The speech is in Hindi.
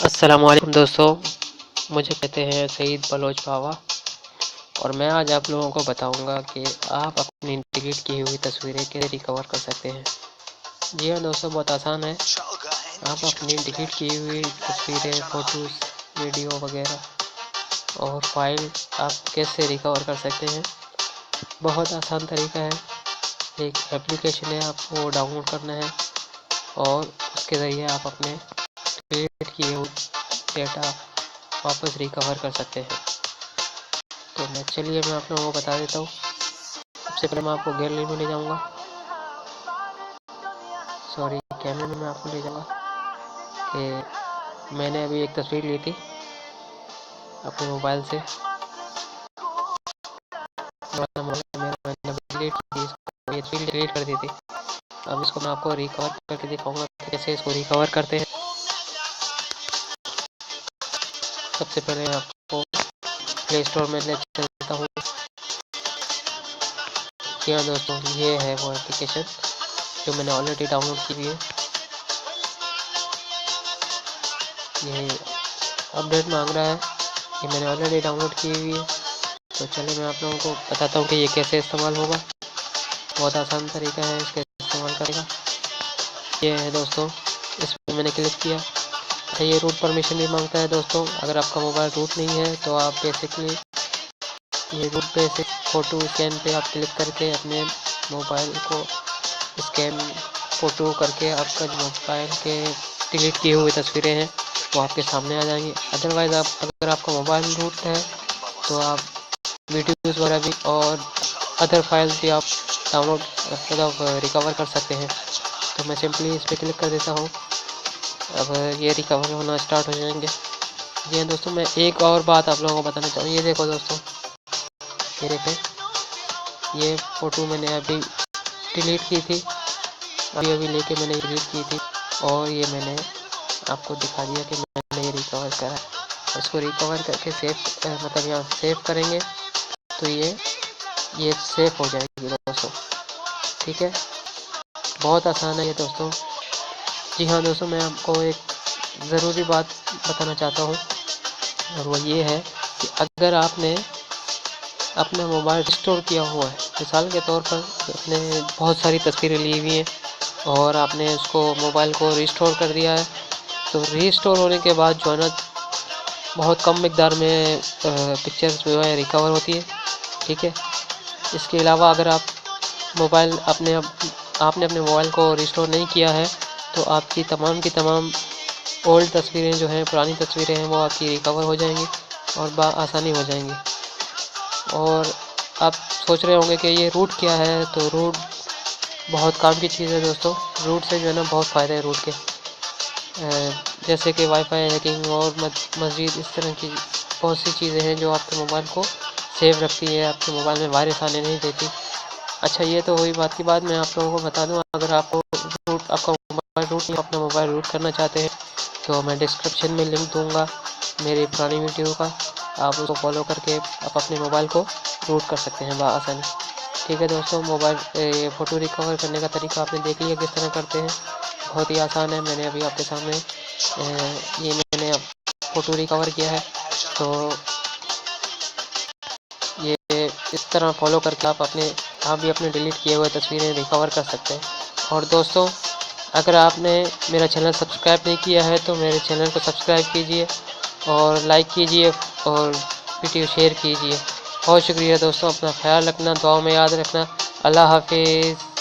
अस्सलामुअलैकुम दोस्तों, मुझे कहते हैं सईद बलोच बावा और मैं आज आप लोगों को बताऊंगा कि आप अपनी डिलीट की हुई तस्वीरें कैसे रिकवर कर सकते हैं। जी हाँ दोस्तों, बहुत आसान है। आप अपनी डिलीट की हुई तस्वीरें, फ़ोटोज़, वीडियो वगैरह और फाइल आप कैसे रिकवर कर सकते हैं। बहुत आसान तरीका है। एक एप्लीकेशन है, आपको डाउनलोड करना है और उसके ज़रिए आप अपने डिलीट किए हुए डेटा वापस रिकवर कर सकते हैं। तो चलिए मैं आप लोगों को बता देता हूँ। सबसे पहले मैं आपको गैलरी में ले जाऊँगा, कैमरे में मैं आपको ले जाऊँगा कि मैंने अभी एक तस्वीर ली थी अपने मोबाइल से। मैंने डिलीट कर दी थी। अब इसको मैं आपको रिकवर करके दिखाऊंगा कि कैसे इसको रिकवर करते हैं। सबसे पहले आपको प्ले स्टोर में ले चलता हूँ। जी हाँ दोस्तों, ये है वो एप्लीकेशन जो मैंने ऑलरेडी डाउनलोड की हुई है। ये अपडेट मांग रहा है, ये मैंने ऑलरेडी डाउनलोड की हुई है। तो चलिए मैं आप लोगों को बताता हूँ कि ये कैसे इस्तेमाल होगा। बहुत आसान तरीका है इसके इस्तेमाल करने का। ये है दोस्तों, इस पर मैंने क्लिक किया। अच्छा, ये रूट परमिशन भी मांगता है दोस्तों। अगर आपका मोबाइल रूट नहीं है तो आप बेसिकली ये रूट पे से फ़ोटो स्कैन पे आप क्लिक करके अपने मोबाइल को स्कैन फ़ोटो करके आपका जो मोबाइल के डिलीट किए हुए तस्वीरें हैं वो आपके सामने आ जाएंगी। अदरवाइज़ अगर आपका मोबाइल रूट है तो आप वीडियोज़ वगैरह भी और अदर फाइल्स भी आप डाउनलोड रिकवर कर सकते हैं। तो मैं सिंपली इस पर क्लिक कर देता हूँ। अब ये रिकवर होना स्टार्ट हो जाएंगे। जी हाँ दोस्तों, मैं एक और बात आप लोगों को बताना चाहूँ। ये देखो दोस्तों, ये देखें, ये फ़ोटो मैंने अभी डिलीट की थी, अभी लेके मैंने डिलीट की थी और ये मैंने आपको दिखा दिया कि मैंने ये रिकवर करा। इसको रिकवर करके मतलब यहाँ सेव करेंगे तो ये सेव हो जाएगी दोस्तों। ठीक है, बहुत आसान है ये दोस्तों। जी हाँ दोस्तों, मैं आपको एक ज़रूरी बात बताना चाहता हूँ और वो ये है कि अगर आपने अपना मोबाइल रिस्टोर किया हुआ है, मिसाल के तौर पर आपने बहुत सारी तस्वीरें ली हुई हैं और आपने उसको मोबाइल को रिस्टोर कर दिया है, तो रिस्टोर होने के बाद जो है ना बहुत कम मिकदार में पिक्चर्स जो है रिकवर होती है। ठीक है, इसके अलावा अगर आप मोबाइल आपने अपने मोबाइल को रिस्टोर नहीं किया है तो आपकी तमाम की तमाम ओल्ड तस्वीरें जो हैं, पुरानी तस्वीरें हैं, वो आपकी रिकवर हो जाएंगी और आसानी हो जाएंगी। और आप सोच रहे होंगे कि ये रूट क्या है, तो रूट बहुत काम की चीज़ है दोस्तों। रूट से जो है ना बहुत फ़ायदे हैं रूट के, जैसे कि वाईफाई हैकिंग और मस्जिद, इस तरह की बहुत सी चीज़ें हैं जो आपके मोबाइल को सेव रखती है, आपके मोबाइल में वायरस आने नहीं देती। अच्छा, ये तो हुई बात की बात। मैं आप लोगों को बता दूं, अगर आपको आपका मोबाइल रूट नहीं, अपना मोबाइल रूट करना चाहते हैं तो मैं डिस्क्रिप्शन में लिंक दूंगा मेरी पुरानी वीडियो का। आप उसको फॉलो करके आप अपने मोबाइल को रूट कर सकते हैं बआसानी। ठीक है दोस्तों, मोबाइल फ़ोटो रिकवर करने का तरीका आपने देख लिया किस तरह करते हैं। बहुत ही आसान है। मैंने अभी आपके सामने ये मैंने फ़ोटो रिकवर किया है, तो ये इस तरह फॉलो करके आप भी अपने डिलीट किए हुए तस्वीरें रिकवर कर सकते हैं। और दोस्तों, अगर आपने मेरा चैनल सब्सक्राइब नहीं किया है तो मेरे चैनल को सब्सक्राइब कीजिए और लाइक कीजिए और वीडियो शेयर कीजिए। बहुत शुक्रिया दोस्तों, अपना ख्याल रखना, दुआ में याद रखना। अल्लाह हाफिज़।